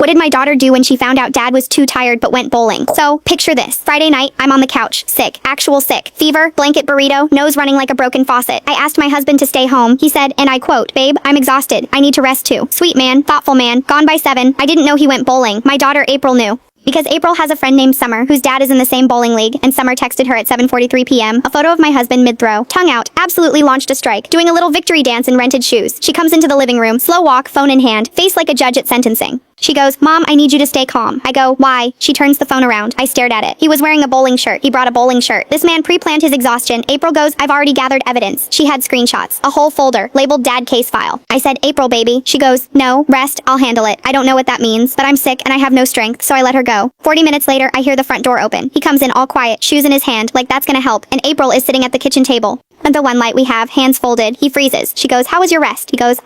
What did my daughter do when she found out dad was too tired but went bowling? So, picture this. Friday night, I'm on the couch, sick, actual sick. Fever, blanket burrito, nose running like a broken faucet. I asked my husband to stay home. He said, and I quote, "Babe, I'm exhausted. I need to rest too." Sweet man, thoughtful man, gone by 7. I didn't know he went bowling. My daughter April knew. Because April has a friend named Summer, whose dad is in the same bowling league, and Summer texted her at 7:43 p.m. a photo of my husband mid-throw, tongue out, absolutely launched a strike, doing a little victory dance in rented shoes. She comes into the living room, slow walk, phone in hand, face like a judge at sentencing. She goes, "Mom, I need you to stay calm." I go, "Why?" She turns the phone around. I stared at it. He was wearing a bowling shirt. He brought a bowling shirt. This man pre-planned his exhaustion. April goes, "I've already gathered evidence." She had screenshots. A whole folder, labeled dad case file. I said, "April, baby." She goes, "No, rest, I'll handle it." I don't know what that means, but I'm sick and I have no strength, so I let her go. 40 minutes later, I hear the front door open. He comes in all quiet, shoes in his hand, like that's gonna help, and April is sitting at the kitchen table. And the one light we have, hands folded. He freezes. She goes, "How was your rest?" He goes,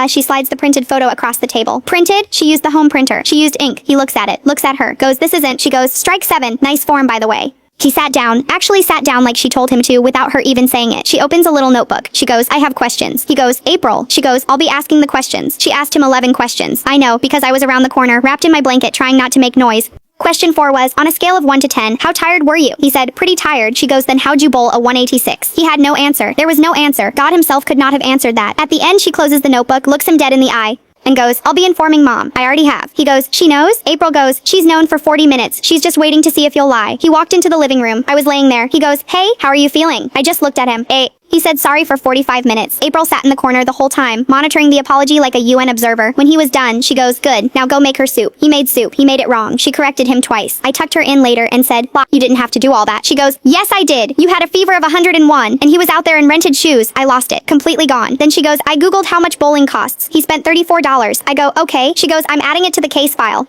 She slides the printed photo across the table. Printed? She used the home printer. She used ink. He looks at it, looks at her, goes, "This isn't." She goes, "Strike 7. Nice form, by the way." He sat down, actually sat down like she told him to without her even saying it. She opens a little notebook. She goes, "I have questions." He goes, "April." She goes, "I'll be asking the questions." She asked him 11 questions. I know, because I was around the corner, wrapped in my blanket, trying not to make noise. Question 4 was, on a scale of 1 to 10, how tired were you? He said, "Pretty tired." She goes, "Then how'd you bowl a 186? He had no answer. There was no answer. God himself could not have answered that. At the end, she closes the notebook, looks him dead in the eye, and goes, "I'll be informing Mom. I already have." He goes, "She knows?" April goes, "She's known for 40 minutes. She's just waiting to see if you'll lie." He walked into the living room. I was laying there. He goes, "Hey, how are you feeling?" I just looked at him. He said sorry for 45 minutes. April sat in the corner the whole time, monitoring the apology like a UN observer. When he was done, she goes, "Good, now go make her soup." He made soup. He made it wrong. She corrected him twice. I tucked her in later and said, "Bah, you didn't have to do all that." She goes, "Yes, I did. You had a fever of 101, and he was out there in rented shoes." I lost it. Completely gone. Then she goes, "I googled how much bowling costs. He spent $34. I go, "Okay." She goes, "I'm adding it to the case file."